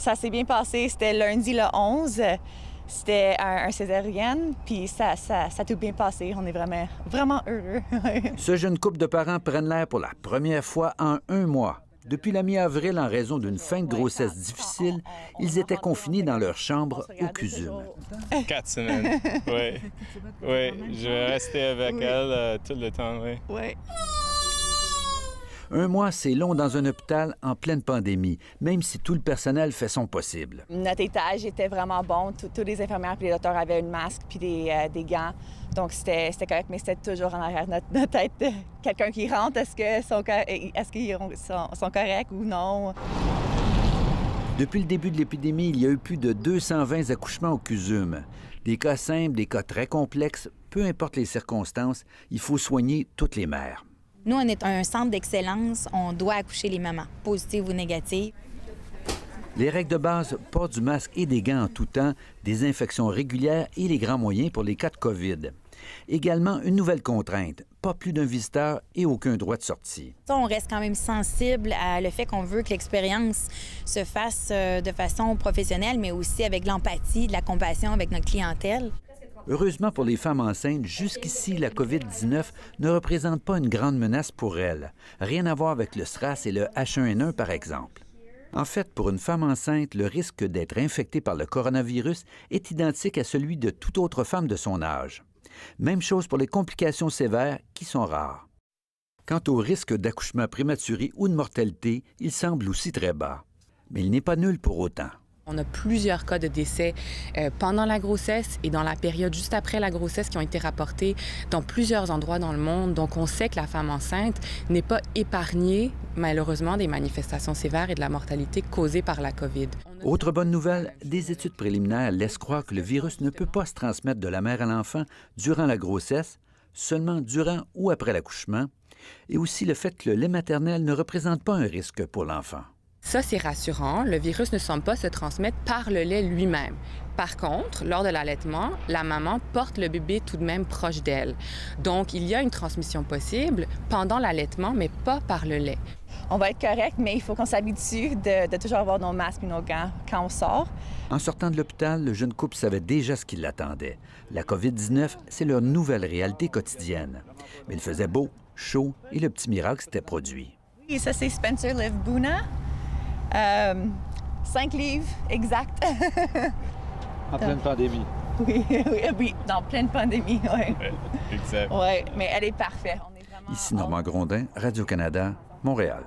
Ça s'est bien passé. C'était lundi le 11. C'était un césarienne, puis ça a tout bien passé. On est vraiment, vraiment heureux. Ce jeune couple de parents prennent l'air pour la première fois en 1 mois. Depuis la mi-avril, en raison d'une fin de grossesse difficile, ils étaient confinés dans leur chambre au CUSUM. 4 semaines, oui. Oui, je vais rester avec elle tout le temps, oui. Oui. 1 mois, c'est long dans un hôpital en pleine pandémie, même si tout le personnel fait son possible. Notre étage était vraiment bon. Tous les infirmières et les docteurs avaient une masque puis des gants. Donc, c'était correct, mais c'était toujours en arrière de notre tête. Quelqu'un qui rentre, est-ce qu'ils sont corrects ou non? Depuis le début de l'épidémie, il y a eu plus de 220 accouchements au CUSUM. Des cas simples, des cas très complexes, peu importe les circonstances, il faut soigner toutes les mères. Nous, on est un centre d'excellence. On doit accoucher les mamans, positives ou négatives. Les règles de base, port du masque et des gants en tout temps, désinfection régulière et les grands moyens pour les cas de COVID. Également, une nouvelle contrainte, pas plus d'un visiteur et aucun droit de sortie. On reste quand même sensible à le fait qu'on veut que l'expérience se fasse de façon professionnelle, mais aussi avec l'empathie, de la compassion avec notre clientèle. Heureusement pour les femmes enceintes, jusqu'ici, la COVID-19 ne représente pas une grande menace pour elles. Rien à voir avec le SRAS et le H1N1, par exemple. En fait, pour une femme enceinte, le risque d'être infectée par le coronavirus est identique à celui de toute autre femme de son âge. Même chose pour les complications sévères, qui sont rares. Quant au risque d'accouchement prématuré ou de mortalité, il semble aussi très bas. Mais il n'est pas nul pour autant. On a plusieurs cas de décès pendant la grossesse et dans la période juste après la grossesse qui ont été rapportés dans plusieurs endroits dans le monde. Donc, on sait que la femme enceinte n'est pas épargnée, malheureusement, des manifestations sévères et de la mortalité causée par la COVID. Autre bonne nouvelle, des études préliminaires laissent croire que le virus ne peut pas se transmettre de la mère à l'enfant durant la grossesse, seulement durant ou après l'accouchement, et aussi le fait que le lait maternel ne représente pas un risque pour l'enfant. Ça, c'est rassurant. Le virus ne semble pas se transmettre par le lait lui-même. Par contre, lors de l'allaitement, la maman porte le bébé tout de même proche d'elle. Donc, il y a une transmission possible pendant l'allaitement, mais pas par le lait. On va être correct, mais il faut qu'on s'habitue de toujours avoir nos masques et nos gants quand on sort. En sortant de l'hôpital, le jeune couple savait déjà ce qui l'attendait. La COVID-19, c'est leur nouvelle réalité quotidienne. Mais il faisait beau, chaud et le petit miracle s'était produit. Et ça, c'est Spencer Live Buna. 5 livres, exact. En pleine pandémie. Oui, dans pleine pandémie, oui. Exact. Oui, mais elle est parfaite. On est vraiment... Ici Normand Grondin, Radio-Canada, Montréal.